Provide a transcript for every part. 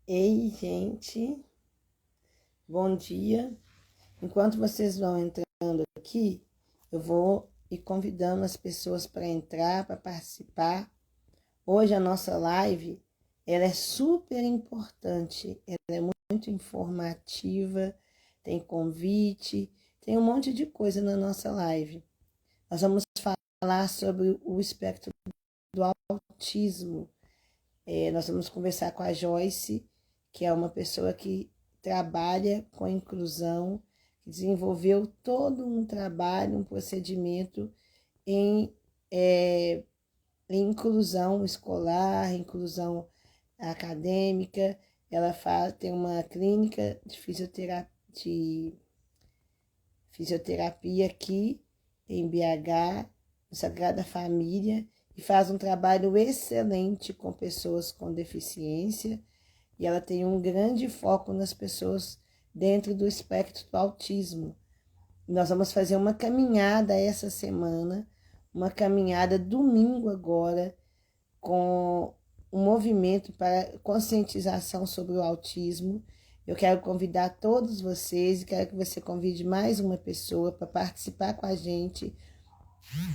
Ei, gente, bom dia. Enquanto vocês vão entrando aqui, eu vou ir convidando as pessoas para entrar, para participar. Hoje a nossa live, ela é super importante, ela é muito informativa, tem convite, tem um monte de coisa na nossa live. Nós vamos falar sobre o espectro do autismo. Nós vamos conversar com a Joyce, que é uma pessoa que trabalha com inclusão, que desenvolveu todo um trabalho, um procedimento em, é, em inclusão escolar, inclusão acadêmica. Ela tem uma clínica de fisioterapia aqui em BH, no Sagrada Família, e faz um trabalho excelente com pessoas com deficiência, e ela tem um grande foco nas pessoas dentro do espectro do autismo. Nós vamos fazer uma caminhada essa semana, uma caminhada domingo agora, com um movimento para conscientização sobre o autismo. Eu quero convidar todos vocês e quero que você convide mais uma pessoa para participar com a gente,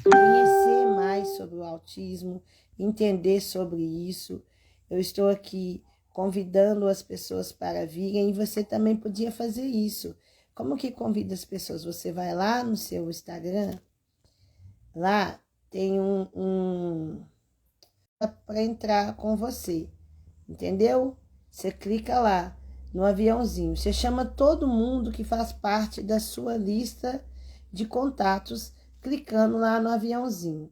conhecer mais sobre o autismo, entender sobre isso. Eu estou aqui convidando as pessoas para virem e você também podia fazer isso. Como que convida as pessoas? Você vai lá no seu Instagram, lá tem para entrar com você, entendeu? Você clica lá no aviãozinho, você chama todo mundo que faz parte da sua lista de contatos, clicando lá no aviãozinho.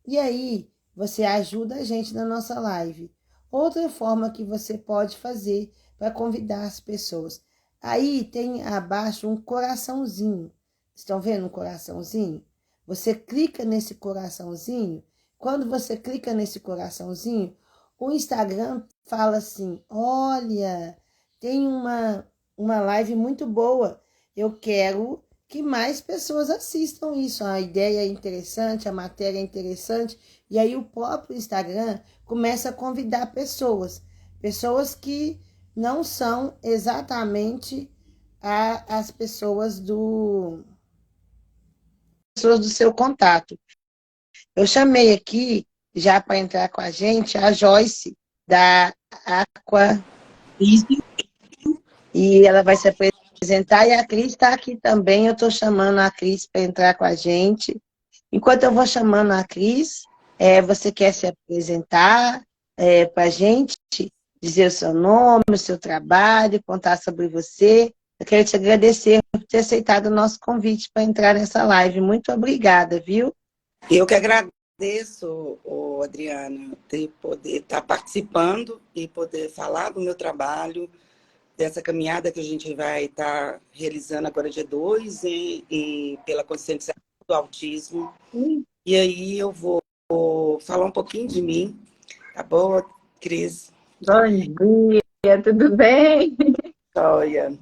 E aí, você ajuda a gente na nossa live. Outra forma que você pode fazer para convidar as pessoas. Aí tem abaixo um coraçãozinho. Estão vendo um coraçãozinho? Você clica nesse coraçãozinho. Quando você clica nesse coraçãozinho, o Instagram fala assim: olha, tem uma live muito boa. Eu quero que mais pessoas assistam isso. A ideia é interessante, a matéria é interessante, e aí o próprio Instagram começa a convidar pessoas que não são exatamente as pessoas do seu contato. Eu chamei aqui, já para entrar com a gente, a Joyce, da Aqua, e ela vai se apresentar, e a Cris está aqui também. Eu estou chamando a Cris para entrar com a gente. Enquanto eu vou chamando a Cris, você quer se apresentar para a gente, dizer o seu nome, o seu trabalho, contar sobre você? Eu quero te agradecer por ter aceitado o nosso convite para entrar nessa live. Muito obrigada, viu? Eu que agradeço, Adriana, de poder estar participando e poder falar do meu trabalho, dessa caminhada que a gente vai estar realizando agora dia 2 e pela conscientização do autismo. E aí eu vou falar um pouquinho de mim, tá bom, Cris? Bom dia, tudo bem? Olha,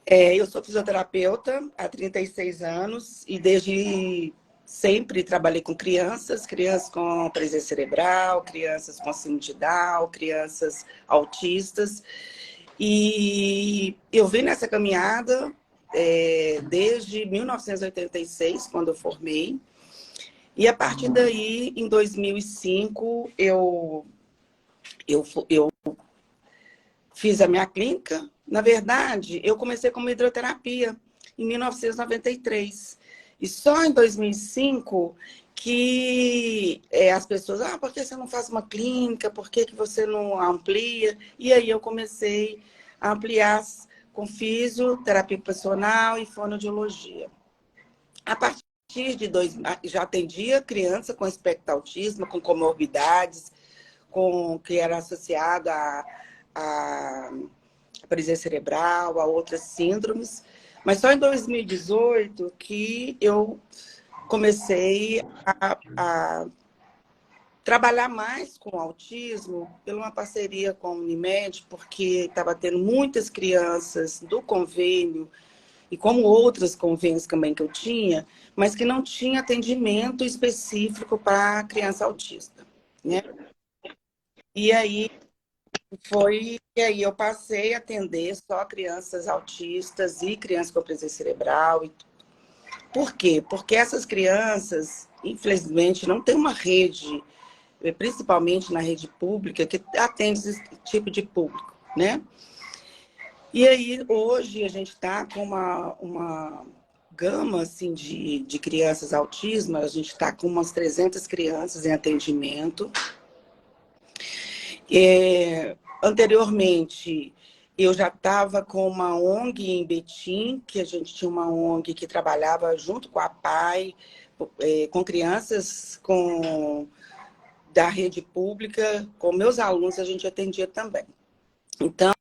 eu sou fisioterapeuta há 36 anos e desde sempre trabalhei com crianças com paralisia cerebral, crianças com síndrome de Down, crianças autistas. E eu vim nessa caminhada desde 1986, quando eu formei. E a partir daí, em 2005, eu fiz a minha clínica. Na verdade, eu comecei com hidroterapia em 1993. E só em 2005 que as pessoas, por que você não faz uma clínica? Por que você não amplia? E aí eu comecei a ampliar com fisioterapia ocupacional e fonoaudiologia. A partir já atendia criança com espectro autismo, com comorbidades, que era associada a paralisia cerebral, a outras síndromes. Mas só em 2018 que eu comecei a trabalhar mais com autismo pela uma parceria com a Unimed, porque estava tendo muitas crianças do convênio, e como outros convênios também que eu tinha, mas que não tinha atendimento específico para criança autista, né? E aí foi que aí eu passei a atender só crianças autistas e crianças com paralisia cerebral. Por quê? Porque essas crianças, infelizmente, não tem uma rede, principalmente na rede pública, que atende esse tipo de público, né? E aí, hoje, a gente está com uma gama assim, de crianças autismo, a gente está com umas 300 crianças em atendimento. Anteriormente, eu já estava com uma ONG em Betim, que a gente tinha uma ONG que trabalhava junto com a PAI, com crianças da rede pública, com meus alunos a gente atendia também. Então,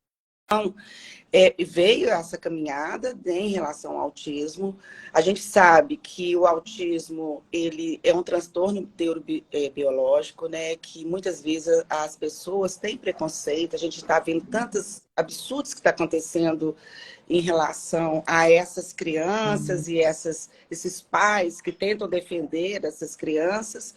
veio essa caminhada, né, em relação ao autismo. A gente sabe que o autismo ele é um transtorno neurobiológico, né, que muitas vezes as pessoas têm preconceito. A gente está vendo tantos absurdos que está acontecendo em relação a essas crianças e esses pais que tentam defender essas crianças.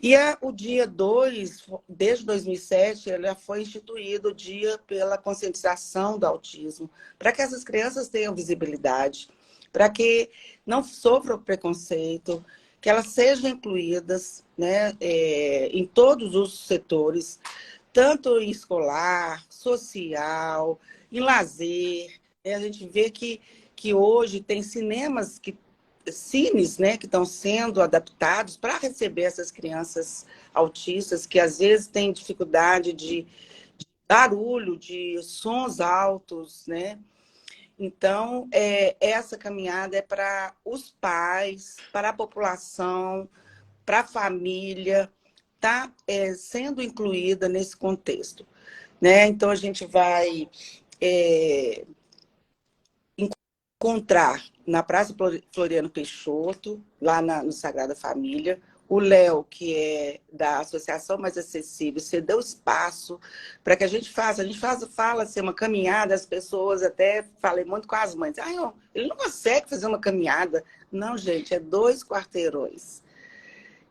E o dia 2, desde 2007, ele já foi instituído o dia pela conscientização do autismo, para que essas crianças tenham visibilidade, para que não sofram preconceito, que elas sejam incluídas, né, em todos os setores, tanto em escolar, social, em lazer. A gente vê que hoje tem cines, né, que estão sendo adaptados para receber essas crianças autistas que às vezes têm dificuldade de barulho, de sons altos, né? Então, essa caminhada é para os pais, para a população, para a família, tá sendo incluída nesse contexto, né? Então, a gente vai encontrar na Praça Floriano Peixoto, lá no Sagrada Família, o Léo, que é da Associação Mais Acessível, você deu espaço para que a gente fala assim, uma caminhada, as pessoas até falei muito com as mães, ele não consegue fazer uma caminhada. Não, gente, é 2 quarteirões.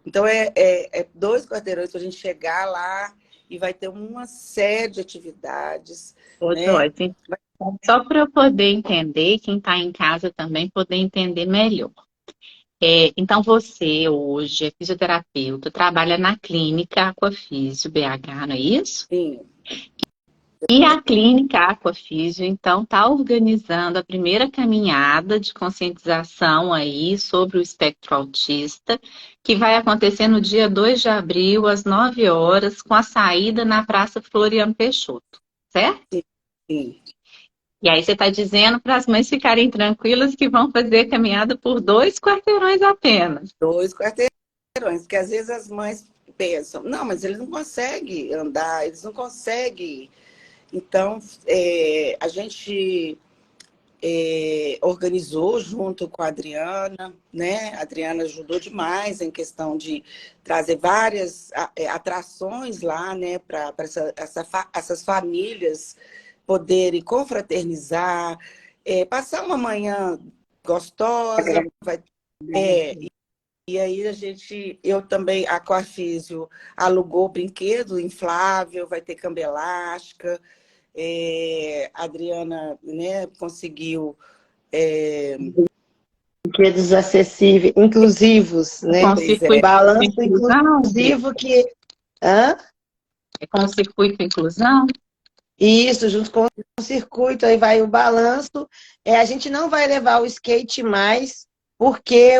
Então, é 2 quarteirões para a gente chegar lá e vai ter uma série de atividades. Ô, Né? Joyce, só para eu poder entender, quem está em casa também poder entender melhor. Então, você hoje é fisioterapeuta, trabalha na clínica Aquafísio BH, não é isso? Sim. E a clínica Aquafísio, então, está organizando a primeira caminhada de conscientização aí sobre o espectro autista, que vai acontecer no dia 2 de abril, às 9 horas, com a saída na Praça Floriano Peixoto, certo? Sim. E aí você está dizendo para as mães ficarem tranquilas que vão fazer a caminhada por 2 quarteirões apenas. 2 quarteirões, que às vezes as mães pensam, não, mas eles não conseguem andar, eles não conseguem. Então, a gente organizou junto com a Adriana, né? A Adriana ajudou demais em questão de trazer várias atrações lá, né? Para essas famílias poderem confraternizar, passar uma manhã gostosa, e aí eu também, a Aquafísio alugou brinquedo inflável, vai ter cama elástica, a Adriana, né, conseguiu... Brinquedos acessíveis, inclusivos, né? Com circuito Balanço de inclusão? inclusivo que... Hã? É com circuito de inclusão? Isso, junto com o circuito, aí vai o balanço. A gente não vai levar o skate mais, porque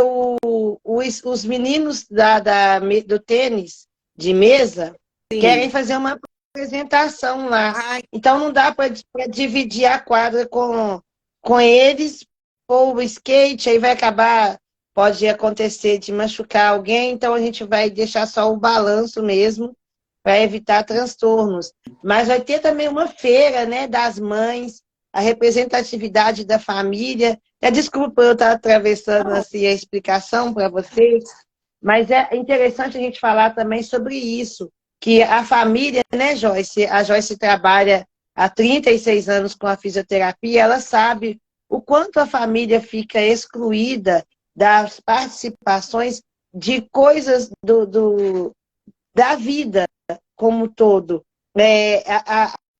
os meninos do tênis de mesa querem fazer uma apresentação lá. Ai, Então não dá para dividir a quadra com eles, ou o skate, aí vai acabar, pode acontecer de machucar alguém, então a gente vai deixar só o balanço mesmo, para evitar transtornos. Mas vai ter também uma feira, né, das mães, a representatividade da família. Desculpa eu estar atravessando assim, a explicação para vocês, mas é interessante a gente falar também sobre isso, que a família, né, Joyce? A Joyce trabalha há 36 anos com a fisioterapia, ela sabe o quanto a família fica excluída das participações de coisas da vida como um todo.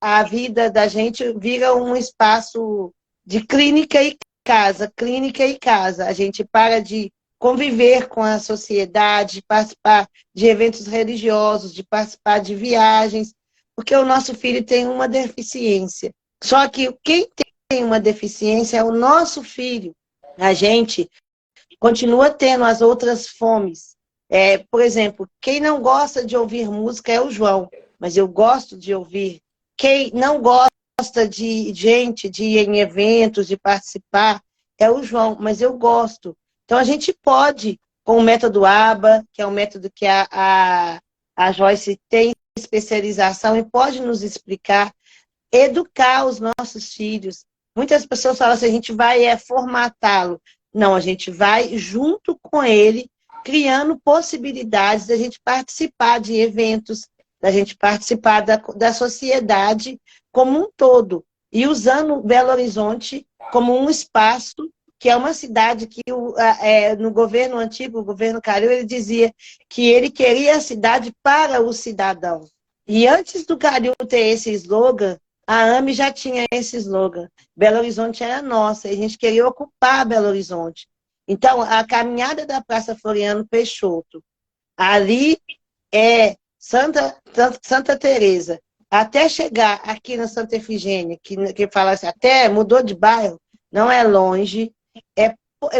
a vida da gente vira um espaço de clínica e casa, clínica e casa. A gente para de conviver com a sociedade, de participar de eventos religiosos, de participar de viagens, porque o nosso filho tem uma deficiência. Só que quem tem uma deficiência é o nosso filho. A gente continua tendo as outras fomes. Por exemplo, quem não gosta de ouvir música é o João, mas eu gosto de ouvir. Quem não gosta de gente, de ir em eventos, de participar, é o João, mas eu gosto. Então, a gente pode, com o método ABA, que é um método que a Joyce tem especialização e pode nos explicar, educar os nossos filhos. Muitas pessoas falam assim, a gente vai formatá-lo. Não, a gente vai junto com ele, criando possibilidades da gente participar de eventos, da gente participar da sociedade como um todo. E usando Belo Horizonte como um espaço, que é uma cidade que no governo antigo, o governo Calil, ele dizia que ele queria a cidade para o cidadão. E antes do Calil ter esse slogan, a AME já tinha esse slogan. Belo Horizonte era nossa, e a gente queria ocupar Belo Horizonte. Então, a caminhada da Praça Floriano Peixoto, ali é Santa Teresa, até chegar aqui na Santa Efigênia, que fala assim, até mudou de bairro, não é longe,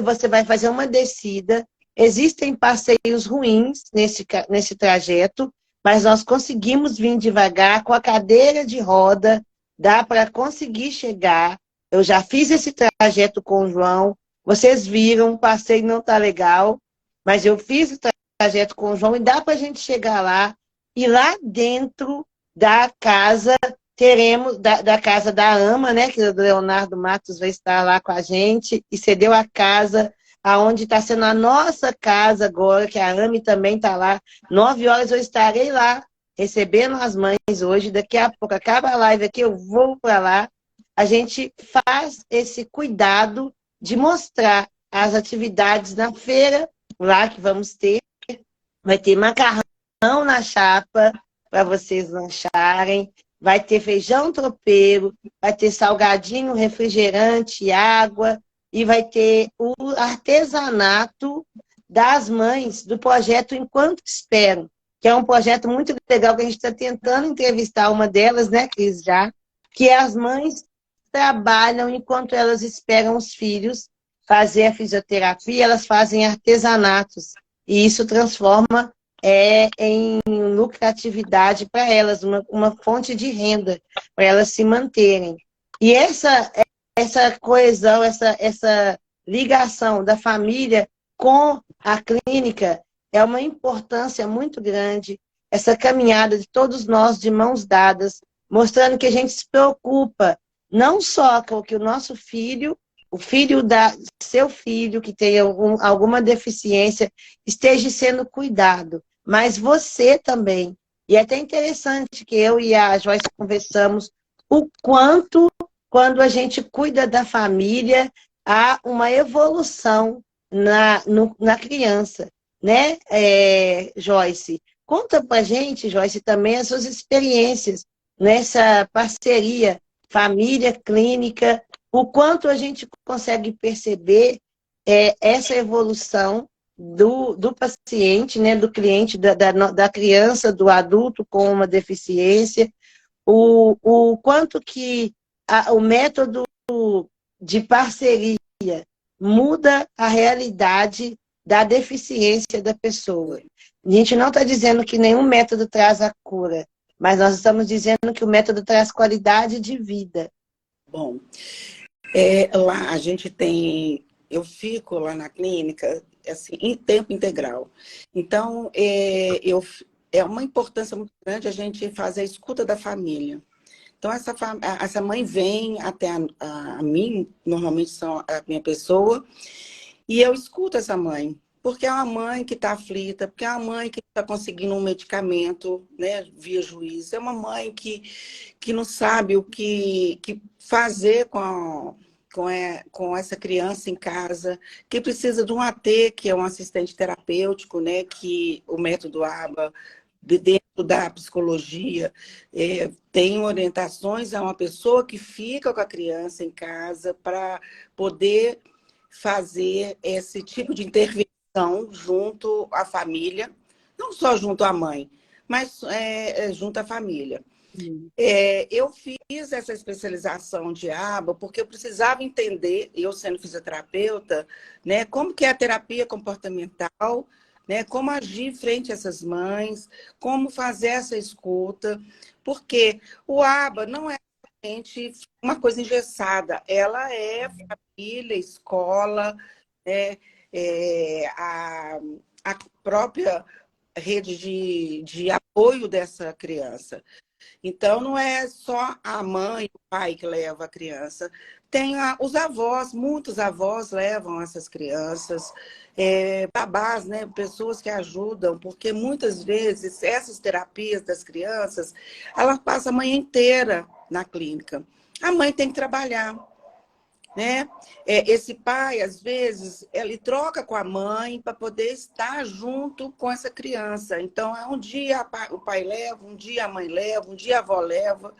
você vai fazer uma descida, existem passeios ruins nesse trajeto, mas nós conseguimos vir devagar, com a cadeira de roda, dá para conseguir chegar. Eu já fiz esse trajeto com o João, vocês viram, o passeio não está legal, mas eu fiz o trajeto com o João e dá para a gente chegar lá, e lá dentro da casa, teremos, da casa da AMA, né, que o Leonardo Matos vai estar lá com a gente, e cedeu a casa, aonde está sendo a nossa casa agora, que a AME também está lá. 9 horas eu estarei lá, recebendo as mães hoje, daqui a pouco acaba a live aqui, eu vou para lá. A gente faz esse cuidado de mostrar as atividades na feira, lá que vamos ter. Vai ter macarrão na chapa, para vocês lancharem. Vai ter feijão tropeiro, vai ter salgadinho, refrigerante, água, e vai ter o artesanato das mães do projeto Enquanto Espero, que é um projeto muito legal que a gente está tentando entrevistar uma delas, né, Cris, já, que as mães trabalham enquanto elas esperam os filhos fazer a fisioterapia, elas fazem artesanatos, e isso transforma em lucratividade para elas, uma fonte de renda para elas se manterem. E essa coesão, essa ligação da família com a clínica é uma importância muito grande, essa caminhada de todos nós de mãos dadas, mostrando que a gente se preocupa não só com que o nosso filho, o filho seu filho que tem alguma deficiência, esteja sendo cuidado, mas você também. E é até interessante que eu e a Joyce conversamos o quanto, quando a gente cuida da família, há uma evolução na criança, né, Joyce? Conta pra gente, Joyce, também as suas experiências nessa parceria família, clínica, o quanto a gente consegue perceber essa evolução do paciente, né, do cliente, da criança, do adulto com uma deficiência, o quanto que o método de parceria muda a realidade da deficiência da pessoa. A gente não está dizendo que nenhum método traz a cura, mas nós estamos dizendo que o método traz qualidade de vida. Bom, lá a gente tem, eu fico lá na clínica, assim, em tempo integral. Então, é uma importância muito grande a gente fazer a escuta da família. Então, essa mãe vem até a mim, normalmente são a minha pessoa, e eu escuto essa mãe, porque é uma mãe que está aflita, porque é uma mãe que está conseguindo um medicamento, né, via juiz, é uma mãe que não sabe o que fazer com essa criança em casa, que precisa de um AT, que é um assistente terapêutico, né, que o método ABA dentro da psicologia, tem orientações a uma pessoa que fica com a criança em casa para poder fazer esse tipo de intervenção junto à família, não só junto à mãe, mas junto à família. Eu fiz essa especialização de aba porque eu precisava entender, eu sendo fisioterapeuta, né, como que é a terapia comportamental, né, como agir frente a essas mães, como fazer essa escuta, porque o aba não é somente uma coisa engessada, ela é família, escola, né, a própria rede de apoio dessa criança. Então, não é só a mãe e o pai que leva a criança. Tem os avós, muitos avós levam essas crianças, babás, né? Pessoas que ajudam, porque muitas vezes essas terapias das crianças, elas passam a manhã inteira na clínica. A mãe tem que trabalhar, né? Esse pai, às vezes, ele troca com a mãe para poder estar junto com essa criança. Então, um dia o pai leva, um dia a mãe leva, um dia a avó leva.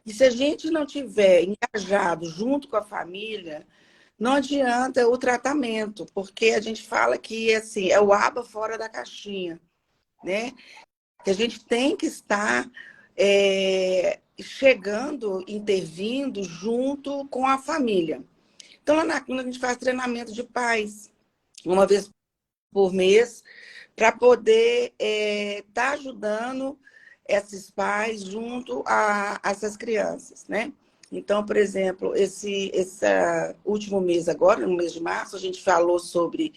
E se a gente não tiver engajado junto com a família, não adianta o tratamento, porque a gente fala que assim, é o aba fora da caixinha, né? Que a gente tem que estar chegando, intervindo junto com a família. Então, lá na clínica, a gente faz treinamento de pais, uma vez por mês, para poder estar ajudando esses pais junto a essas crianças, né? Então, por exemplo, esse último mês agora, no mês de março, a gente falou sobre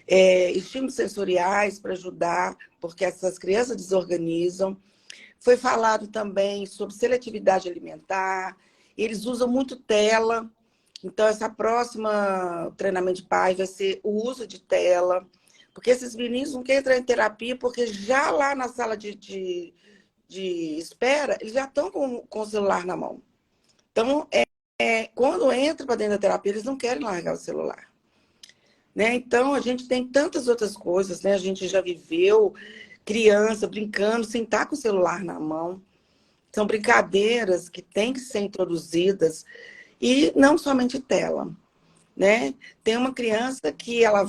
estímulos sensoriais para ajudar, porque essas crianças desorganizam. Foi falado também sobre seletividade alimentar. Eles usam muito tela. Então, essa próxima treinamento de pais vai ser o uso de tela. Porque esses meninos não querem entrar em terapia, porque já lá na sala de espera, eles já estão com o celular na mão. Então, quando entra para dentro da terapia, eles não querem largar o celular. Né? Então, a gente tem tantas outras coisas, né? A gente já viveu criança brincando sem estar com o celular na mão. São brincadeiras que têm que ser introduzidas e não somente tela, né? Tem uma criança que ela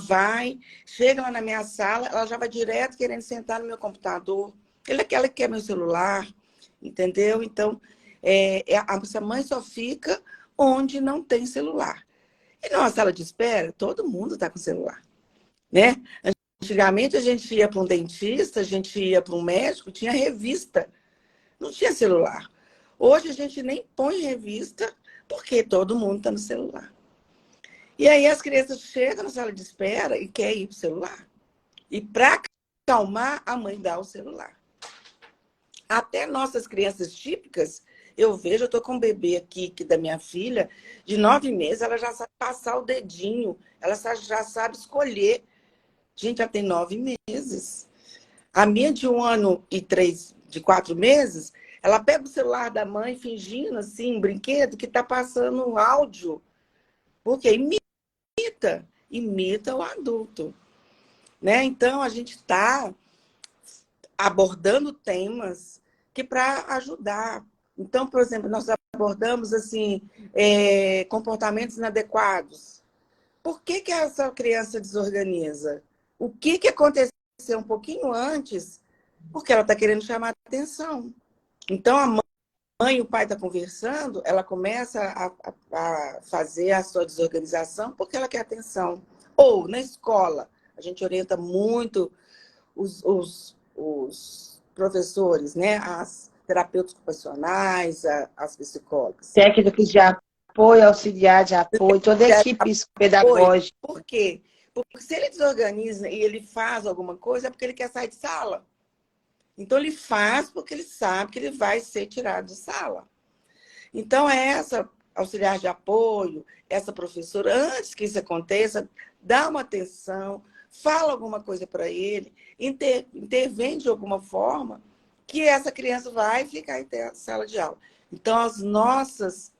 chega lá na minha sala, ela já vai direto querendo sentar no meu computador. Ela quer meu celular, entendeu? Então, essa mãe só fica onde não tem celular. E numa sala de espera, todo mundo está com celular, né? Antigamente, a gente ia para um dentista, a gente ia para um médico, tinha revista, não tinha celular. Hoje, a gente nem põe revista, porque todo mundo está no celular. E aí, as crianças chegam na sala de espera e querem ir para o celular. E para acalmar, a mãe dá o celular. Até nossas crianças típicas, eu estou com um bebê aqui que da minha filha, de 9 meses, ela já sabe passar o dedinho, ela já sabe escolher. Gente, já tem 9 meses. A minha de 1 ano e 4 meses, ela pega o celular da mãe fingindo, assim, um brinquedo que está passando um áudio. Porque imita o adulto. Né? Então, a gente está abordando temas que para ajudar. Então, por exemplo, nós abordamos assim, comportamentos inadequados. Por que essa criança desorganiza? O que aconteceu um pouquinho antes? Porque ela está querendo chamar a atenção. Então, a mãe e o pai estão conversando, ela começa a fazer a sua desorganização porque ela quer atenção. Ou, na escola, a gente orienta muito os professores, né? As terapeutas ocupacionais, as psicólogas. Técnicos de apoio, auxiliar de apoio, toda a equipe pedagógica. Por quê? Porque se ele desorganiza e ele faz alguma coisa, é porque ele quer sair de sala. Então, ele faz porque ele sabe que ele vai ser tirado de sala. Então, essa auxiliar de apoio, essa professora, antes que isso aconteça, dá uma atenção, fala alguma coisa para ele, intervém de alguma forma, que essa criança vai ficar em sala de aula. Então, as nossas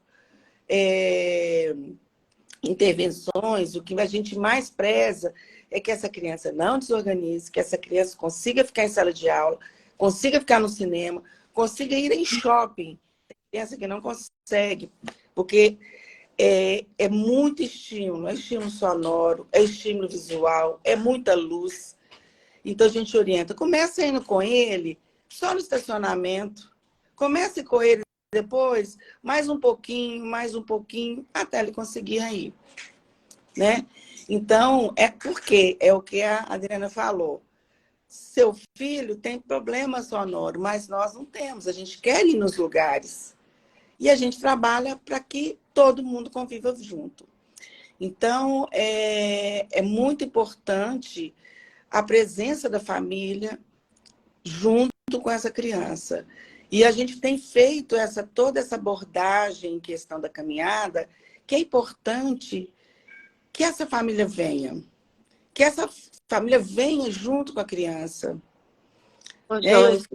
intervenções, o que a gente mais preza é que essa criança não desorganize, que essa criança consiga ficar em sala de aula, consiga ficar no cinema, consiga ir em shopping. Tem criança que não consegue, porque é muito estímulo, é estímulo sonoro, é estímulo visual, é muita luz. Então a gente orienta, começa indo com ele só no estacionamento, comece com ele depois, mais um pouquinho, até ele conseguir ir, né? Então, é porque, é o que a Adriana falou, seu filho tem problema sonoro, mas nós não temos, a gente quer ir nos lugares. E a gente trabalha para que todo mundo conviva junto. Então, é muito importante a presença da família junto com essa criança. E a gente tem feito toda essa abordagem em questão da caminhada, que é importante que essa família venha. Que essa família venha junto com a criança. Ô, Joyce,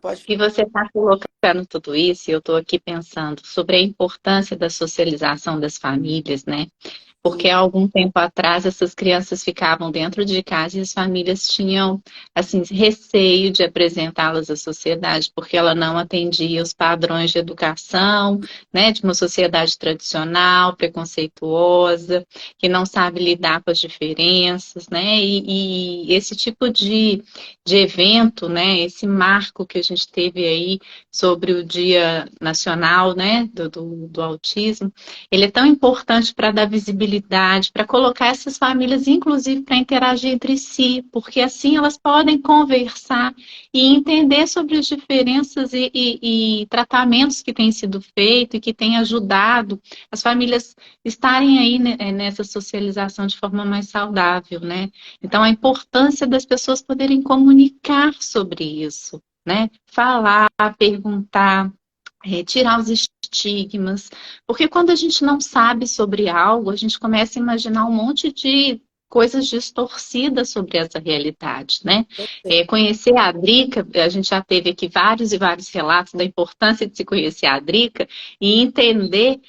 Pode... E você está colocando tudo isso, e eu estou aqui pensando sobre a importância da socialização das famílias, né? Porque há algum tempo atrás essas crianças ficavam dentro de casa e as famílias tinham, assim, receio de apresentá-las à sociedade, porque ela não atendia os padrões de educação, né, de uma sociedade tradicional, preconceituosa, que não sabe lidar com as diferenças, né? E esse tipo de evento, né, esse marco que a gente teve aí sobre o Dia Nacional, né, do Autismo, ele é tão importante para dar visibilidade, para colocar essas famílias, inclusive, para interagir entre si, porque assim elas podem conversar e entender sobre as diferenças e tratamentos que têm sido feitos e que têm ajudado as famílias estarem aí nessa socialização de forma mais saudável, né? Então, a importância das pessoas poderem comunicar sobre isso, né? Falar, perguntar, tirar os estigmas, porque quando a gente não sabe sobre algo, a gente começa a imaginar um monte de coisas distorcidas sobre essa realidade, né? Conhecer a Drica, a gente já teve aqui vários e vários relatos da importância de se conhecer a Drica e entender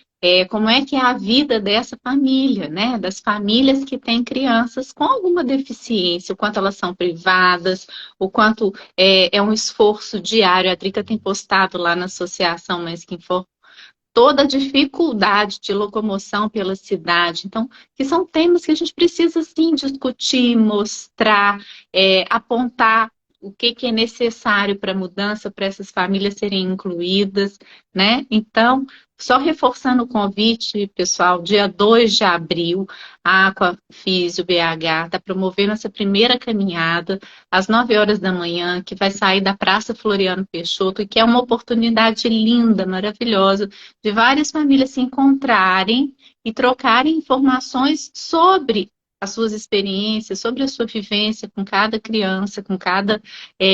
como é que é a vida dessa família, né? Das famílias que têm crianças com alguma deficiência, o quanto elas são privadas, o quanto é um esforço diário. A Drica tem postado lá na Associação Mães que Informam toda a dificuldade de locomoção pela cidade. Então, que são temas que a gente precisa, sim, discutir, mostrar, apontar o que é necessário para a mudança, para essas famílias serem incluídas, né? Então, só reforçando o convite, pessoal, dia 2 de abril, a Aquafísio BH está promovendo essa primeira caminhada às 9 horas da manhã, que vai sair da Praça Floriano Peixoto, e que é uma oportunidade linda, maravilhosa, de várias famílias se encontrarem e trocarem informações sobre as suas experiências, sobre a sua vivência com cada criança, com cada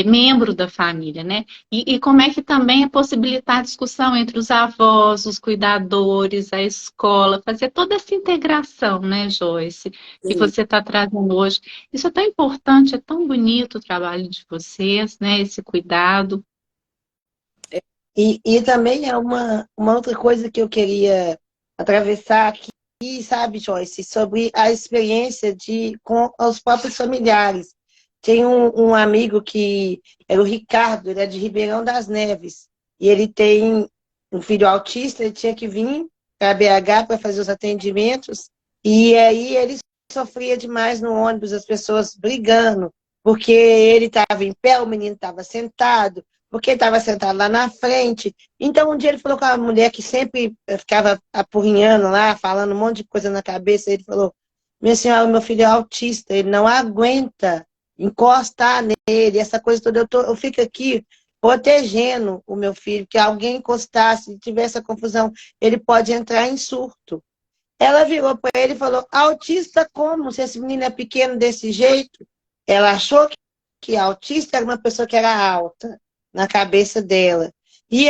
membro da família, né? E como é que também é possibilitar a discussão entre os avós, os cuidadores, a escola, fazer toda essa integração, né, Joyce, que você está trazendo hoje. Isso é tão importante, é tão bonito o trabalho de vocês, né, esse cuidado. E também é uma outra coisa que eu queria atravessar aqui, sabe, Joyce, sobre a experiência com os próprios familiares. Tem um amigo que era o Ricardo, ele é de Ribeirão das Neves, e ele tem um filho autista, ele tinha que vir para BH para fazer os atendimentos, e aí ele sofria demais no ônibus, as pessoas brigando, porque ele estava em pé, o menino estava sentado, porque ele estava sentado lá na frente. Então, um dia ele falou com a mulher que sempre ficava apurrinhando lá, falando um monte de coisa na cabeça. Ele falou: minha senhora, meu filho é autista, ele não aguenta encostar nele, essa coisa toda. Eu fico aqui protegendo o meu filho, que alguém encostasse, se tiver essa confusão, ele pode entrar em surto. Ela virou para ele e falou: autista como? Se esse menino é pequeno desse jeito? Ela achou que autista era uma pessoa que era alta na cabeça dela. E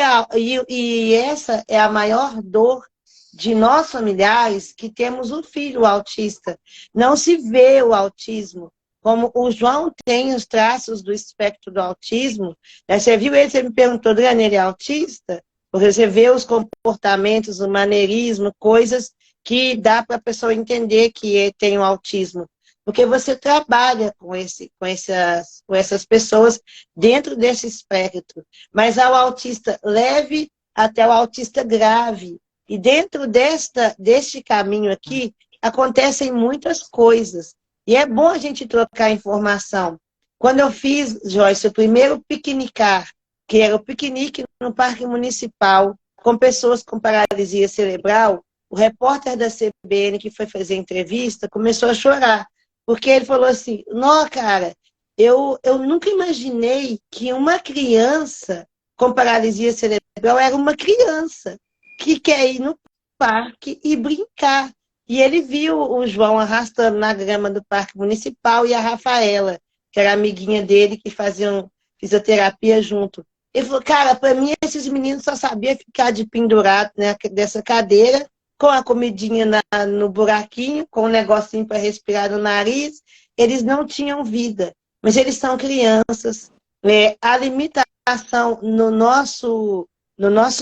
essa é a maior dor de nós familiares que temos um filho autista. Não se vê o autismo. Como o João tem os traços do espectro do autismo, né? Você viu ele, você me perguntou, Adriana, ele é autista? Porque você vê os comportamentos, o maneirismo, coisas que dá para a pessoa entender que ele tem o autismo. porque você trabalha com essas pessoas dentro desse espectro. Mas há o autista leve até o autista grave. E dentro deste caminho aqui, acontecem muitas coisas. E é bom a gente trocar informação. Quando eu fiz, Joyce, o primeiro piquenicar, que era o piquenique no Parque Municipal, com pessoas com paralisia cerebral, o repórter da CBN que foi fazer entrevista começou a chorar, porque ele falou assim, não, cara, eu nunca imaginei que uma criança com paralisia cerebral era uma criança que quer ir no parque e brincar. E ele viu o João arrastando na grama do Parque Municipal e a Rafaela, que era amiguinha dele, que faziam fisioterapia junto. Ele falou, cara, para mim esses meninos só sabiam ficar de pendurado, né, dessa cadeira, com a comidinha no buraquinho, com um negocinho para respirar no nariz. Eles não tinham vida, mas eles são crianças. A limitação no nosso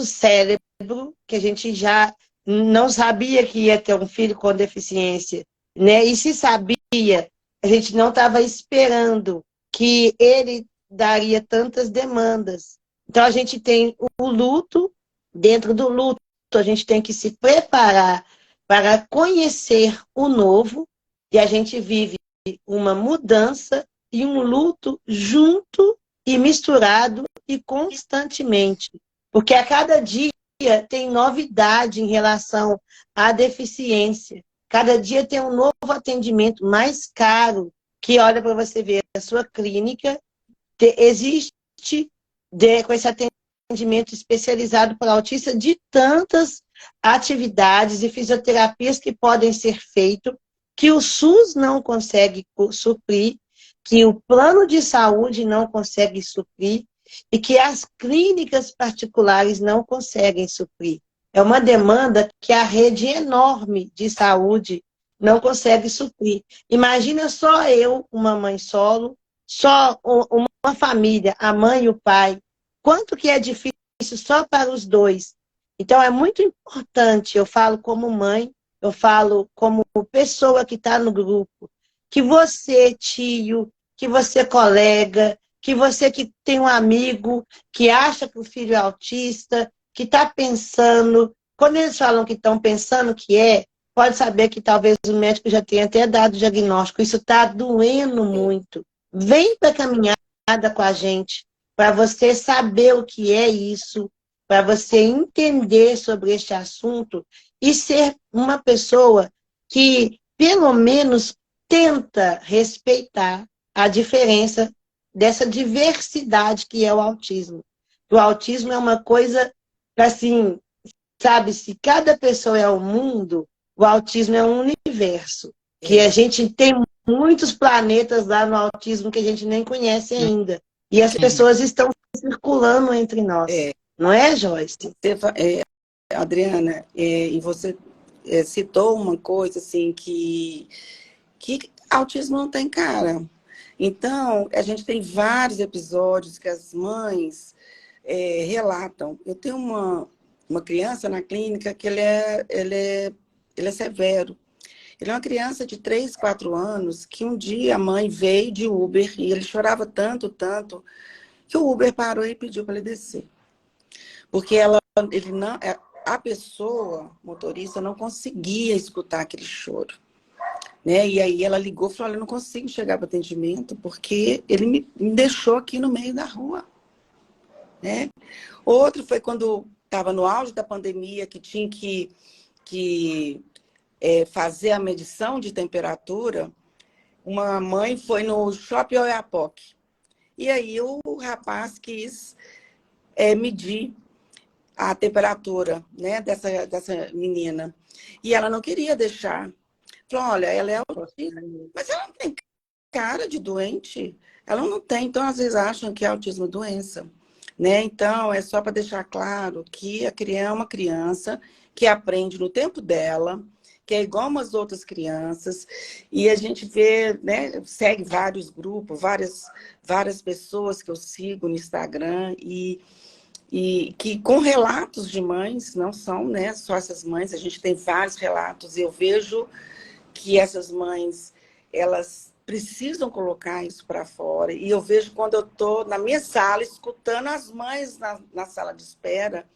cérebro, que a gente já não sabia que ia ter um filho com deficiência, né? E se sabia, a gente não estava esperando que ele daria tantas demandas. Então, a gente tem o luto, dentro do luto, a gente tem que se preparar para conhecer o novo, e a gente vive uma mudança e um luto junto e misturado e constantemente. Porque a cada dia tem novidade em relação à deficiência. Cada dia tem um novo atendimento mais caro, que olha para você ver a sua clínica, existe com esse atendimento especializado para autista de tantas atividades e fisioterapias que podem ser feitas, que o SUS não consegue suprir, que o plano de saúde não consegue suprir e que as clínicas particulares não conseguem suprir. É uma demanda que a rede enorme de saúde não consegue suprir. Imagina só eu, uma mãe solo, só uma família, a mãe e o pai, quanto que é difícil só para os dois. Então, é muito importante, eu falo como mãe, eu falo como pessoa que está no grupo, que você, tio, que você, colega, que você que tem um amigo que acha que o filho é autista, que está pensando, quando eles falam que estão pensando que pode saber que talvez o médico já tenha até dado o diagnóstico, isso está doendo muito. Vem para a caminhada com a gente, para você saber o que é isso, para você entender sobre este assunto e ser uma pessoa que, pelo menos, tenta respeitar a diferença dessa diversidade que é o autismo. O autismo é uma coisa, assim, sabe, se cada pessoa é um mundo, o autismo é um universo, que a gente tem muitos planetas lá no autismo que a gente nem conhece ainda. E as pessoas estão circulando entre nós. Não é, Joyce? Adriana, e você citou uma coisa assim que autismo não tem cara. Então, a gente tem vários episódios que as mães relatam. Eu tenho uma criança na clínica que ele é severo. Ele é uma criança de 3, 4 anos que um dia a mãe veio de Uber e ele chorava tanto, tanto, que o Uber parou e pediu para ele descer. Porque a pessoa, motorista, não conseguia escutar aquele choro. Né? E aí ela ligou e falou, olha, eu não consigo chegar para o atendimento porque ele me deixou aqui no meio da rua. Né? Outro foi quando estava no auge da pandemia, que tinha que fazer a medição de temperatura. Uma mãe foi no Shopping Oiapoque. E aí o rapaz quis medir a temperatura, né, dessa menina. E ela não queria deixar. Falou, olha, ela é autista, mas ela não tem cara de doente. Ela não tem, então às vezes acham que é autismo doença. Né? Então, é só para deixar claro que a criança é uma criança que aprende no tempo dela, que é igual umas outras crianças, e a gente vê, né, segue vários grupos, várias pessoas que eu sigo no Instagram, e que com relatos de mães, não são, né, só essas mães, a gente tem vários relatos, e eu vejo que essas mães elas precisam colocar isso para fora. E eu vejo quando eu estou na minha sala, escutando as mães na sala de espera,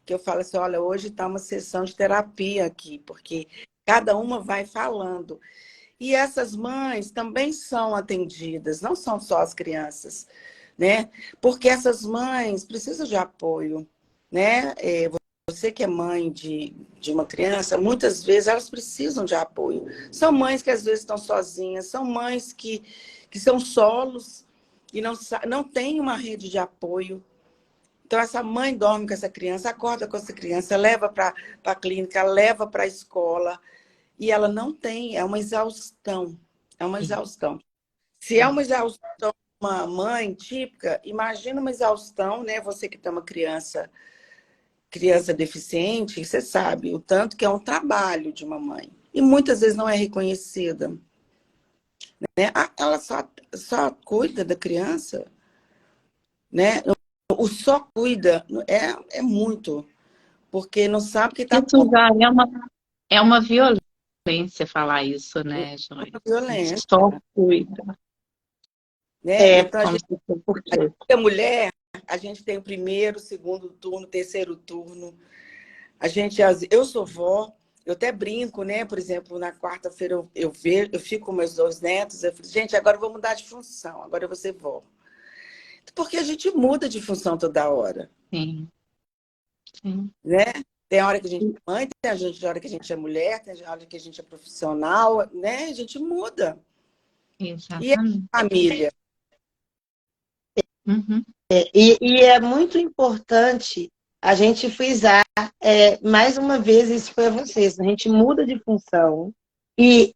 que eu falo assim, olha, hoje está uma sessão de terapia aqui, porque cada uma vai falando. E essas mães também são atendidas, não são só as crianças, né? Porque essas mães precisam de apoio, né? Você que é mãe de uma criança, muitas vezes elas precisam de apoio. São mães que às vezes estão sozinhas, são mães que são solos e não têm uma rede de apoio. Então, essa mãe dorme com essa criança, acorda com essa criança, leva para a clínica, leva para a escola, e ela não tem, é uma exaustão. É uma exaustão. Se é uma exaustão, uma mãe típica, imagina uma exaustão, né? Você que tem uma criança deficiente, você sabe o tanto que é um trabalho de uma mãe. E muitas vezes não é reconhecida. Né? Ela só cuida da criança, né? O só cuida é muito, porque não sabe que está Isso já é uma violência falar isso, né, Joyce? violência. Só cuida. Né? Então, como se fosse por quê? a mulher, a gente tem o primeiro, segundo turno, terceiro turno. Eu sou vó, eu até brinco, né? Por exemplo, na quarta-feira eu fico com meus 2 netos, eu falo, gente, agora eu vou mudar de função, agora eu vou ser vó. Porque a gente muda de função toda hora. Sim. Sim. Né? Tem hora que a gente é mãe, tem hora que a gente é mulher, tem hora que a gente é profissional, né? A gente muda. Exatamente. E a família? Uhum. E é muito importante a gente frisar mais uma vez isso para vocês. A gente muda de função e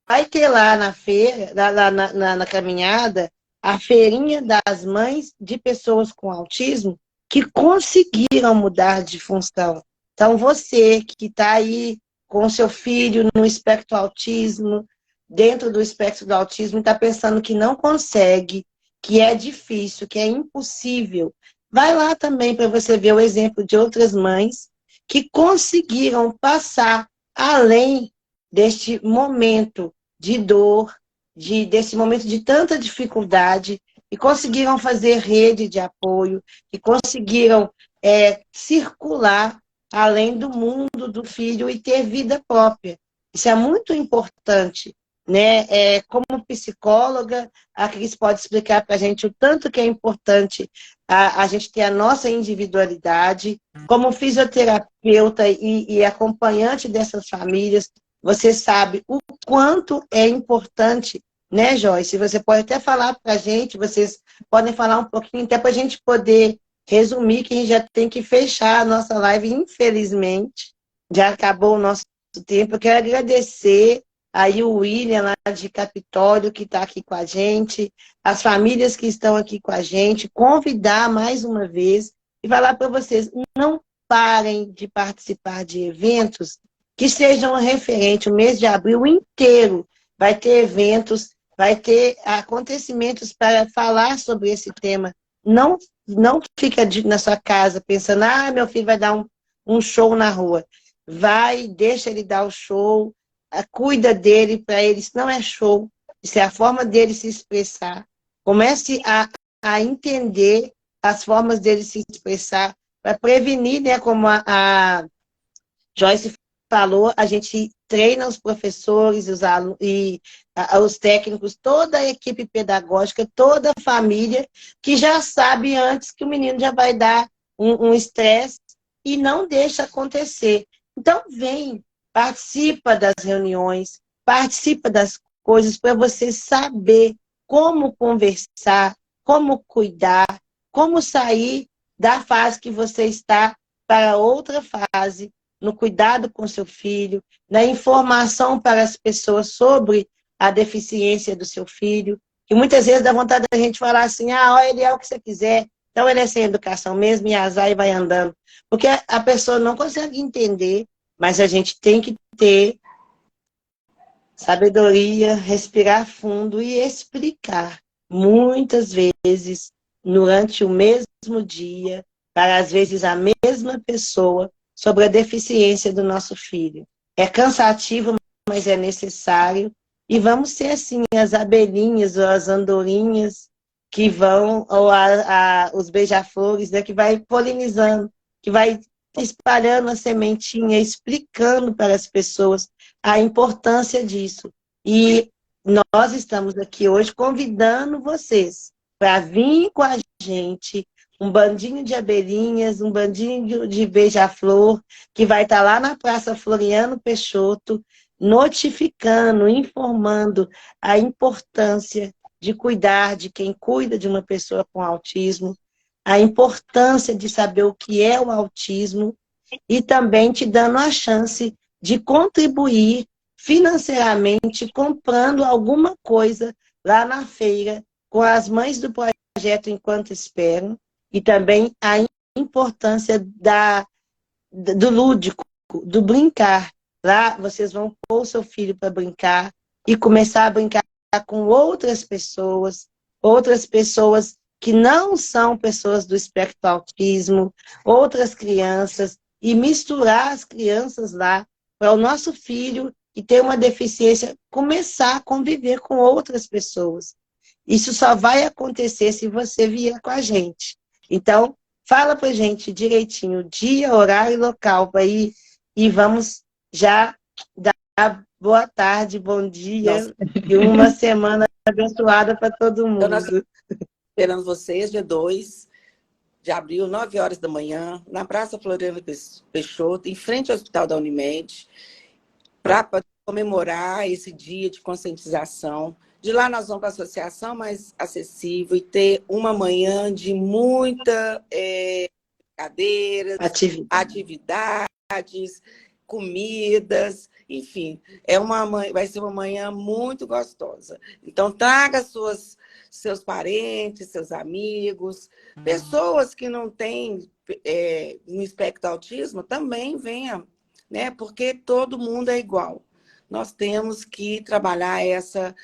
vai ter lá na feira, na caminhada, a feirinha das mães de pessoas com autismo que conseguiram mudar de função. Então, você que está aí com seu filho no espectro autismo, dentro do espectro do autismo, está pensando que não consegue, que é difícil, que é impossível, vai lá também para você ver o exemplo de outras mães que conseguiram passar além deste momento de dor, desse momento de tanta dificuldade, e conseguiram fazer rede de apoio, e conseguiram circular além do mundo do filho e ter vida própria. Isso é muito importante. Né? Como psicóloga, a Cris pode explicar para a gente o tanto que é importante a gente ter a nossa individualidade. Como fisioterapeuta e acompanhante dessas famílias, você sabe o quanto é importante, né, Joyce? Você pode até falar para a gente, vocês podem falar um pouquinho, até para a gente poder resumir, que a gente já tem que fechar a nossa live, infelizmente. Já acabou o nosso tempo. Eu quero agradecer aí o William, lá de Capitólio, que está aqui com a gente, as famílias que estão aqui com a gente, convidar mais uma vez e falar para vocês, não parem de participar de eventos que sejam referentes. O mês de abril inteiro vai ter eventos, vai ter acontecimentos para falar sobre esse tema. Não fica na sua casa pensando, meu filho vai dar um show na rua. Vai, deixa ele dar o show, cuida dele, para ele, isso não é show, isso é a forma dele se expressar. Comece a entender as formas dele se expressar, para prevenir, né, como a Joyce falou, a gente treina os professores, os alunos, e os técnicos, toda a equipe pedagógica, toda a família, que já sabe antes que o menino já vai dar um estresse e não deixa acontecer. Então, vem, participa das reuniões, participa das coisas para você saber como conversar, como cuidar, como sair da fase que você está para outra fase, no cuidado com seu filho, na informação para as pessoas sobre a deficiência do seu filho, que muitas vezes dá vontade da gente falar assim, olha, ele é o que você quiser, então ele é sem educação mesmo, e azar e vai andando. Porque a pessoa não consegue entender, mas a gente tem que ter sabedoria, respirar fundo e explicar muitas vezes durante o mesmo dia, para às vezes a mesma pessoa, sobre a deficiência do nosso filho. É cansativo, mas é necessário, e vamos ser assim, as abelhinhas ou as andorinhas que vão, ou os beija-flores, né, que vai polinizando, que vai espalhando a sementinha, explicando para as pessoas a importância disso. E nós estamos aqui hoje convidando vocês para vir com a gente, um bandinho de abelhinhas, um bandinho de beija-flor, que vai estar lá na Praça Floriano Peixoto, notificando, informando a importância de cuidar de quem cuida de uma pessoa com autismo, a importância de saber o que é o autismo e também te dando a chance de contribuir financeiramente comprando alguma coisa lá na feira com as mães do projeto Enquanto Esperam e também a importância do lúdico, do brincar. Lá vocês vão pôr o seu filho para brincar e começar a brincar com outras pessoas que não são pessoas do espectro autismo, outras crianças, e misturar as crianças lá para o nosso filho que tem uma deficiência começar a conviver com outras pessoas. Isso só vai acontecer se você vier com a gente. Então, fala pra gente direitinho dia, horário e local para ir e vamos já dar boa tarde, bom dia. Nossa. E uma semana abençoada para todo mundo. Então, nós estamos esperando vocês, dia 2 de abril, 9 horas da manhã, na Praça Floriano Peixoto, em frente ao Hospital da Unimed, para comemorar esse dia de conscientização. De lá nós vamos para a associação mais acessível e ter uma manhã de muita brincadeiras, atividades, comidas, enfim, vai ser uma manhã muito gostosa. Então, traga seus parentes, seus amigos, pessoas que não têm no espectro do autismo, também venham, né? Porque todo mundo é igual. Nós temos que trabalhar essa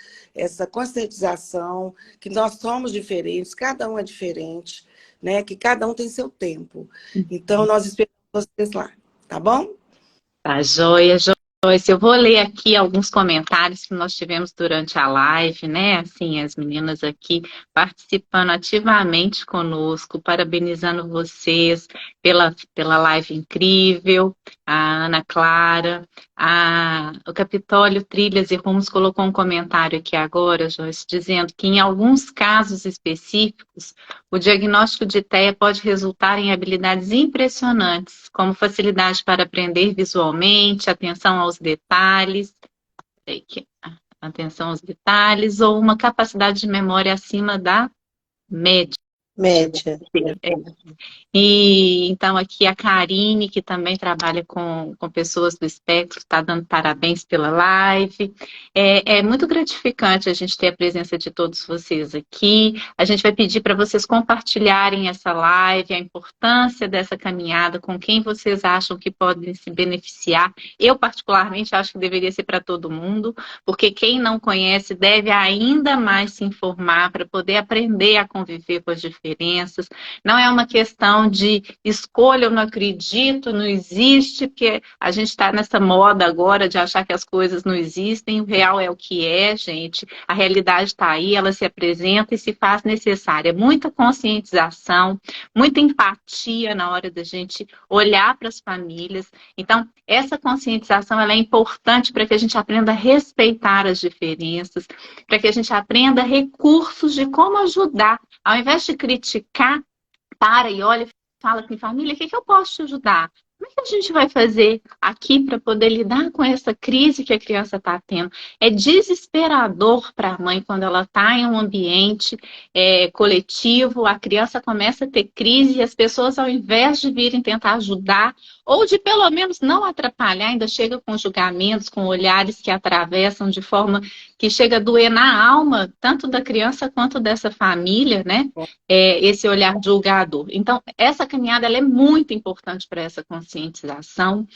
conscientização, que nós somos diferentes, cada um é diferente, né? Que cada um tem seu tempo. Então, nós esperamos vocês lá, tá bom? Tá joia, Joyce. Eu vou ler aqui alguns comentários que nós tivemos durante a live, né? Assim, as meninas aqui participando ativamente conosco, parabenizando vocês pela live incrível. A Ana Clara, o Capitólio Trilhas e Rumos colocou um comentário aqui agora, Joyce, dizendo que em alguns casos específicos, o diagnóstico de TEA pode resultar em habilidades impressionantes, como facilidade para aprender visualmente, atenção aos detalhes, ou uma capacidade de memória acima da média. Média. E então aqui a Karine, que também trabalha com pessoas do espectro, está dando parabéns pela live. É muito gratificante a gente ter a presença de todos vocês aqui. A gente vai pedir para vocês compartilharem essa live, a importância dessa caminhada, com quem vocês acham que podem se beneficiar. Eu, particularmente, acho que deveria ser para todo mundo, porque quem não conhece deve ainda mais se informar para poder aprender a conviver com as diferenças. Não é uma questão de escolha, eu não acredito, não existe, porque a gente está nessa moda agora de achar que as coisas não existem, o real é o que é, gente. A realidade está aí, ela se apresenta e se faz necessária. Muita conscientização, muita empatia na hora da gente olhar para as famílias. Então, essa conscientização ela é importante para que a gente aprenda a respeitar as diferenças, para que a gente aprenda recursos de como ajudar. Ao invés de criticar, para e olha e fala assim, família, o que eu posso te ajudar? Como é que a gente vai fazer aqui para poder lidar com essa crise que a criança está tendo? É desesperador para a mãe quando ela está em um ambiente coletivo, a criança começa a ter crise e as pessoas, ao invés de virem tentar ajudar, ou de pelo menos não atrapalhar, ainda chega com julgamentos, com olhares que atravessam de forma que chega a doer na alma, tanto da criança quanto dessa família, né? Esse olhar julgador. Então, essa caminhada ela é muito importante para essa conscientização.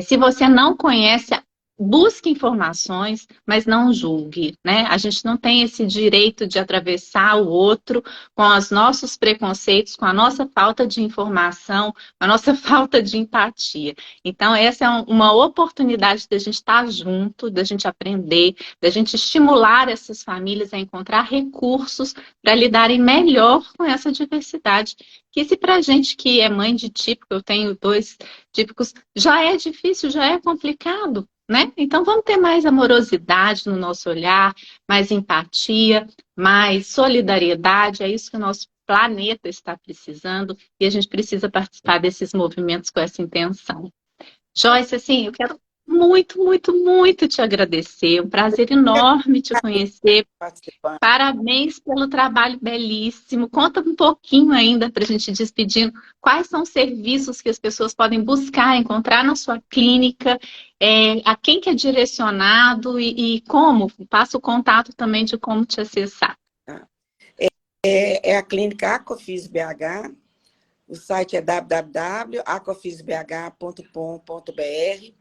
Se você não conhece busque informações, mas não julgue, né? A gente não tem esse direito de atravessar o outro com os nossos preconceitos, com a nossa falta de informação, com a nossa falta de empatia. Então, essa é uma oportunidade da gente estar junto, da gente aprender, da gente estimular essas famílias a encontrar recursos para lidarem melhor com essa diversidade. Que se para a gente que é mãe de típico, eu tenho 2 típicos, já é difícil, já é complicado, né? Então vamos ter mais amorosidade no nosso olhar, mais empatia, mais solidariedade, é isso que o nosso planeta está precisando e a gente precisa participar desses movimentos com essa intenção. Joyce, assim, eu quero muito, muito, muito te agradecer, um prazer enorme te conhecer. Participando. Parabéns pelo trabalho belíssimo. Conta um pouquinho ainda para a gente ir despedindo. Quais são os serviços que as pessoas podem buscar, encontrar na sua clínica? A quem que é direcionado e como? Passa o contato também de como te acessar. É a clínica Aquafis BH. O site é www.aquafisbh.com.br.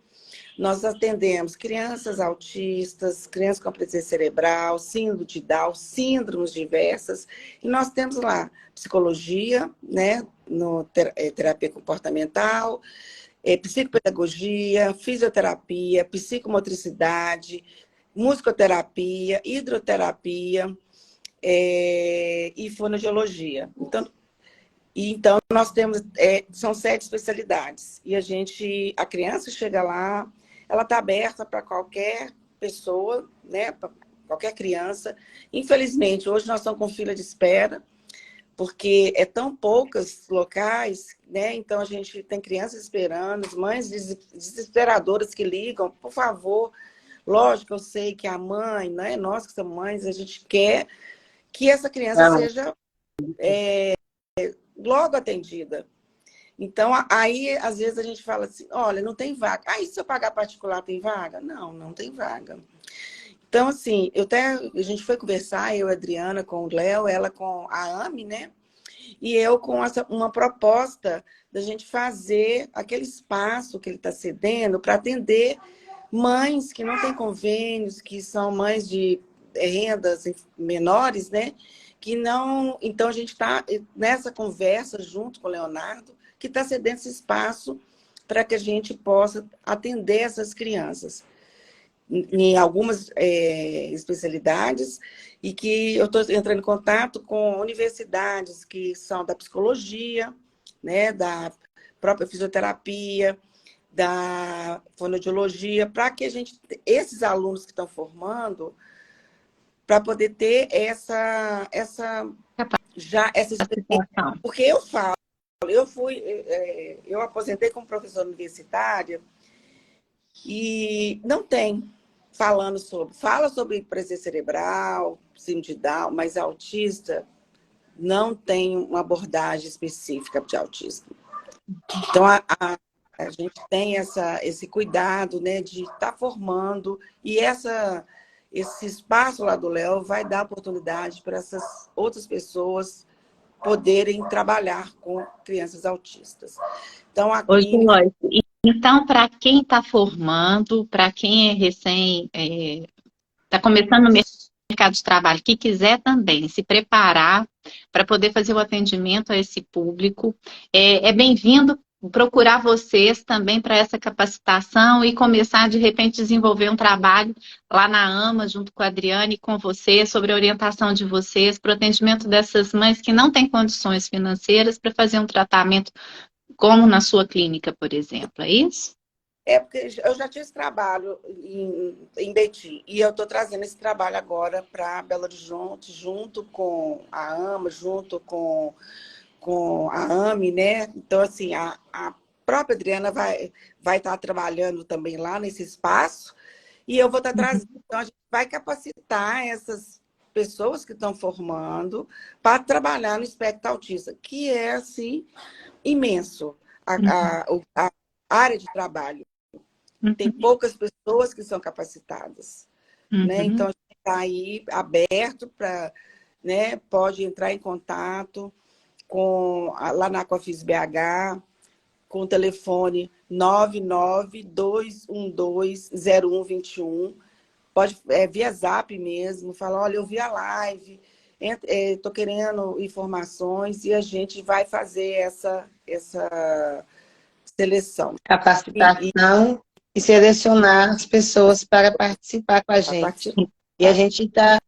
Nós atendemos crianças autistas, crianças com paralisia cerebral, síndrome de Down, síndromes diversas. E nós temos lá psicologia, né, terapia comportamental, psicopedagogia, fisioterapia, psicomotricidade, musicoterapia, hidroterapia e fonoaudiologia. Então, nós temos, são 7 especialidades. E a criança chega lá, ela está aberta para qualquer pessoa, né? Para qualquer criança. Infelizmente, hoje nós estamos com fila de espera, porque é tão poucos locais, né? Então, a gente tem crianças esperando, mães desesperadoras que ligam, por favor. Lógico, eu sei que a mãe, né? Nós que somos mães, a gente quer que essa criança seja logo atendida. Então, aí, às vezes, a gente fala assim, olha, não tem vaga. Ah, e se eu pagar particular, tem vaga? Não, não tem vaga. Então, assim, a gente foi conversar, eu, a Adriana, com o Léo, ela com a AME, né? E eu com uma proposta da gente fazer aquele espaço que ele está cedendo para atender mães que não têm convênios, que são mães de rendas menores, né? Que não... Então, a gente está nessa conversa junto com o Leonardo, que está cedendo esse espaço para que a gente possa atender essas crianças em algumas especialidades e que eu estou entrando em contato com universidades que são da psicologia, né, da própria fisioterapia, da fonoaudiologia, para que esses alunos que estão formando, para poder ter essa experiência. Porque eu aposentei como professora universitária e não tem fala sobre paralisia cerebral, síndrome de Down, mas autista não tem uma abordagem específica de autismo. Então, a gente tem esse cuidado, né, de estar formando, e esse espaço lá do Léo vai dar oportunidade para essas outras pessoas poderem trabalhar com crianças autistas. Então, a clínica... Então, para quem está formando, para quem está começando no mercado de trabalho, que quiser também se preparar para poder fazer o atendimento a esse público, é bem-vindo procurar vocês também para essa capacitação e começar, de repente, desenvolver um trabalho lá na AMA, junto com a Adriane e com vocês, sobre a orientação de vocês para o atendimento dessas mães que não têm condições financeiras para fazer um tratamento como na sua clínica, por exemplo, é isso? Porque eu já tinha esse trabalho em Betim, e eu estou trazendo esse trabalho agora para Belo Horizonte, junto com a AMA, junto com a AME, né? Então, assim, a própria Adriana vai estar trabalhando também lá nesse espaço, e eu vou estar trazendo. Então, a gente vai capacitar essas pessoas que estão formando para trabalhar no espectro autista, que é, assim, imenso a área de trabalho. Tem poucas pessoas que são capacitadas, né? Então, a gente está aí aberto para, né, pode entrar em contato lá na Aquafis BH, com o telefone 992120121. Pode, via Zap mesmo, fala, olha, eu vi a live, estou querendo informações e a gente vai fazer essa seleção. Capacitação e selecionar as pessoas para participar com a gente. E a gente a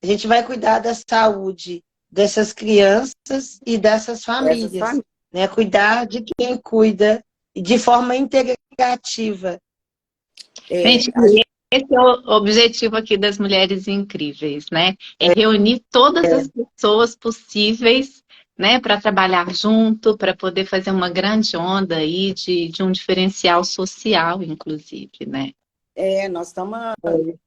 gente vai cuidar da saúde dessas crianças e dessas famílias, né? Cuidar de quem cuida de forma integrativa. Gente, esse é o objetivo aqui das Mulheres Incríveis, né? É reunir todas as pessoas possíveis, né, para trabalhar junto, para poder fazer uma grande onda aí de um diferencial social, inclusive, né? Nós estamos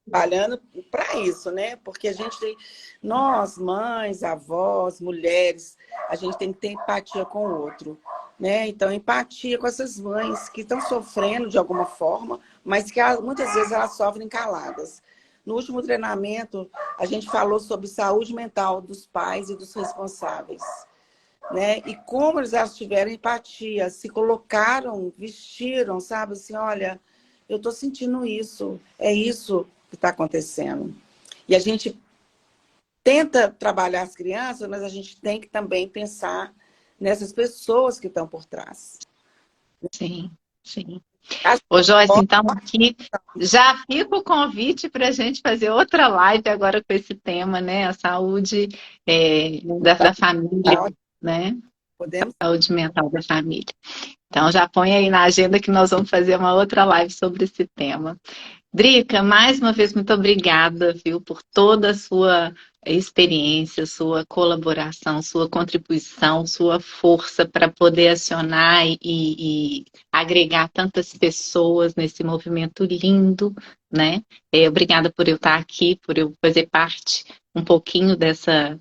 trabalhando para isso, né? Porque a gente tem, nós, mães, avós, mulheres, a gente tem que ter empatia com o outro, né? Então, empatia com essas mães que estão sofrendo de alguma forma, mas que muitas vezes elas sofrem caladas. No último treinamento, a gente falou sobre saúde mental dos pais e dos responsáveis, né? E como eles tiveram empatia, se colocaram, vestiram, sabe? Assim, olha, eu estou sentindo isso, é isso que está acontecendo. E a gente tenta trabalhar as crianças, mas a gente tem que também pensar nessas pessoas que estão por trás. Sim, sim. Ô, Joyce, então aqui já fica o convite para a gente fazer outra live agora com esse tema, né? A saúde da família, né? Podemos? Saúde mental da família. Então já põe aí na agenda que nós vamos fazer uma outra live sobre esse tema. Drica, mais uma vez, muito obrigada, viu, por toda a sua experiência, sua colaboração, sua contribuição, sua força para poder acionar e agregar tantas pessoas nesse movimento lindo, né? Obrigada por eu estar aqui, por eu fazer parte um pouquinho dessa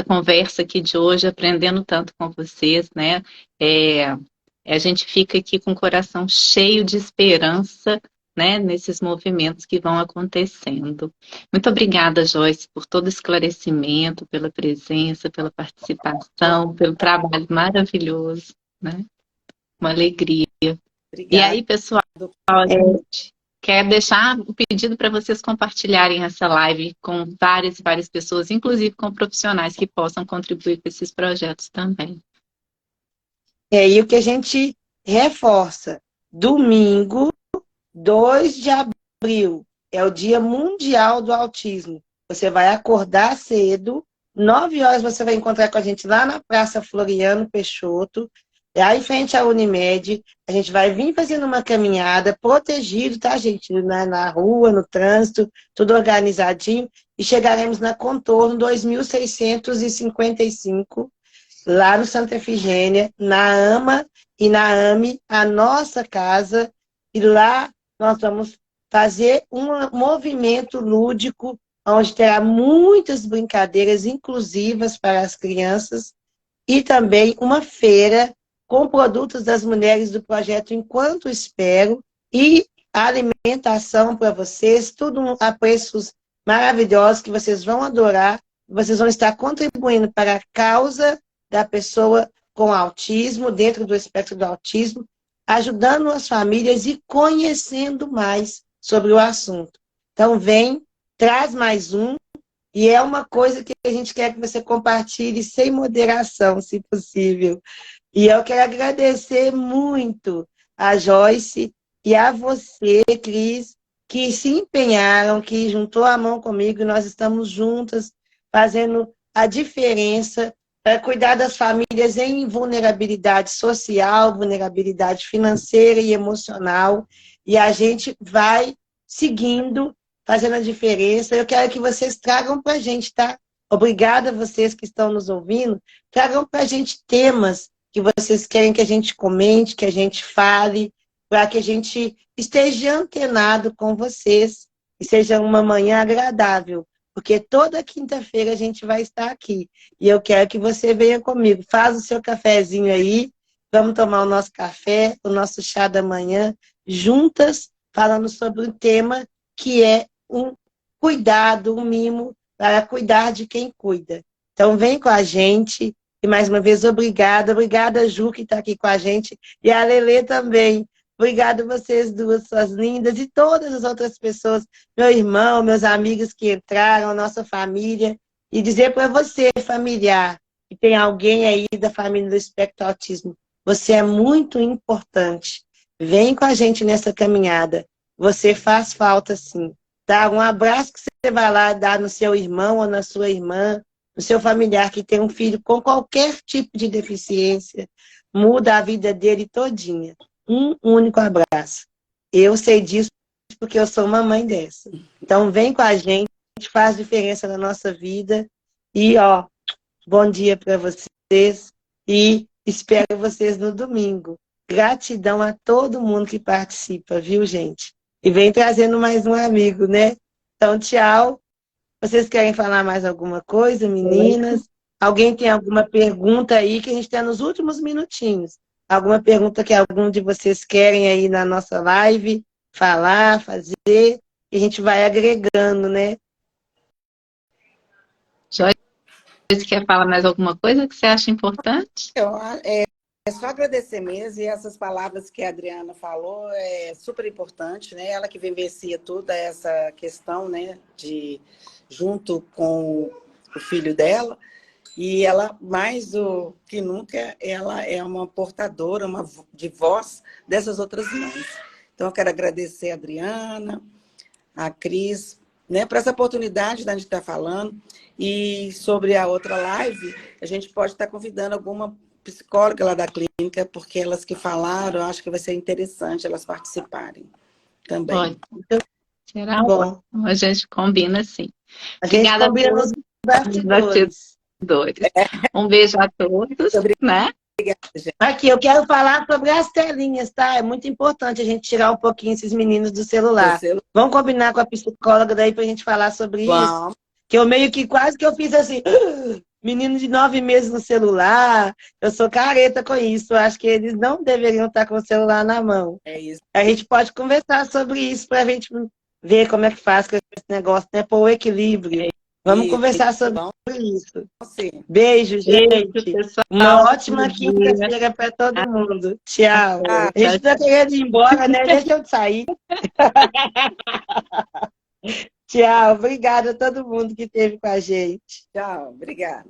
conversa aqui de hoje, aprendendo tanto com vocês, né? A gente fica aqui com o coração cheio de esperança, né, nesses movimentos que vão acontecendo. Muito obrigada, Joyce, por todo o esclarecimento, pela presença, pela participação, pelo trabalho maravilhoso, né? Uma alegria. Obrigada. E aí, pessoal, a gente quer deixar o pedido para vocês compartilharem essa live com várias e várias pessoas, inclusive com profissionais que possam contribuir com esses projetos também. E o que a gente reforça, domingo, 2 de abril, é o Dia Mundial do Autismo. Você vai acordar cedo, 9 horas você vai encontrar com a gente lá na Praça Floriano Peixoto, lá em frente à Unimed. A gente vai vir fazendo uma caminhada, protegido, tá, gente? Na rua, no trânsito, tudo organizadinho, e chegaremos na Contorno 2655, lá no Santa Efigênia, na AMA e na AME, a nossa casa, e lá nós vamos fazer um movimento lúdico, onde terá muitas brincadeiras inclusivas para as crianças, e também uma feira com produtos das mulheres do projeto Enquanto Espero, e alimentação para vocês, tudo a preços maravilhosos que vocês vão adorar, vocês vão estar contribuindo para a causa da pessoa com autismo, dentro do espectro do autismo, ajudando as famílias e conhecendo mais sobre o assunto. Então, vem, traz mais um, e é uma coisa que a gente quer que você compartilhe sem moderação, se possível. E eu quero agradecer muito a Joyce e a você, Cris, que se empenharam, que juntou a mão comigo, e nós estamos juntas fazendo a diferença para cuidar das famílias em vulnerabilidade social, vulnerabilidade financeira e emocional, e a gente vai seguindo, fazendo a diferença. Eu quero que vocês tragam para a gente, tá? Obrigada a vocês que estão nos ouvindo, tragam para a gente temas que vocês querem que a gente comente, que a gente fale, para que a gente esteja antenado com vocês, e seja uma manhã agradável. Porque toda quinta-feira a gente vai estar aqui. E eu quero que você venha comigo. Faz o seu cafezinho aí. Vamos tomar o nosso café, o nosso chá da manhã, juntas, falando sobre um tema que é um cuidado, um mimo, para cuidar de quem cuida. Então, vem com a gente. E mais uma vez, obrigada. Obrigada, Ju, que está aqui com a gente. E a Lelê também. Obrigada a vocês duas, suas lindas. E todas as outras pessoas, meu irmão, meus amigos que entraram, nossa família. E dizer para você, familiar, que tem alguém aí da família do espectro autismo, você é muito importante. Vem com a gente nessa caminhada. Você faz falta, sim. Tá? Um abraço que você vai lá dar no seu irmão ou na sua irmã, no seu familiar que tem um filho com qualquer tipo de deficiência. Muda a vida dele todinha. Um único abraço. Eu sei disso porque eu sou uma mãe dessa. Então vem com a gente, faz diferença na nossa vida. E, ó, bom dia para vocês e espero vocês no domingo. Gratidão a todo mundo que participa, viu, gente? E vem trazendo mais um amigo, né? Então, tchau. Vocês querem falar mais alguma coisa, meninas? Alguém tem alguma pergunta aí que a gente está nos últimos minutinhos? Alguma pergunta que algum de vocês querem aí na nossa live falar, fazer? E a gente vai agregando, né? Joyce, quer falar mais alguma coisa que você acha importante? É só agradecer mesmo, e essas palavras que a Adriana falou é super importante, né? Ela que vivencia toda essa questão, né, junto com o filho dela, e ela, mais do que nunca, ela é uma portadora, de voz dessas outras mães. Então, eu quero agradecer a Adriana, a Cris, né, por essa oportunidade da gente estar falando, e sobre a outra live, a gente pode estar convidando alguma psicóloga lá da clínica, porque elas que falaram, eu acho que vai ser interessante elas participarem também. Pode. Será bom. A gente combina, sim. A gente combina nos bastidores. Um beijo a todos, né? Gente. Aqui, eu quero falar sobre as telinhas, tá? É muito importante a gente tirar um pouquinho esses meninos do celular. Vamos combinar com a psicóloga daí pra gente falar sobre isso? Que eu meio que quase que eu fiz assim... Menino de 9 meses no celular, eu sou careta com isso. Eu acho que eles não deveriam estar com o celular na mão. É isso. A gente pode conversar sobre isso para a gente ver como é que faz com esse negócio, né? Por o equilíbrio. Vamos conversar sobre isso. Sim. Beijo, gente. Pessoal, uma ótima quinta-feira para todo mundo. Tchau. A gente está querendo ir embora, né? Deixa eu sair. Tchau, obrigada a todo mundo que esteve com a gente. Tchau, obrigada.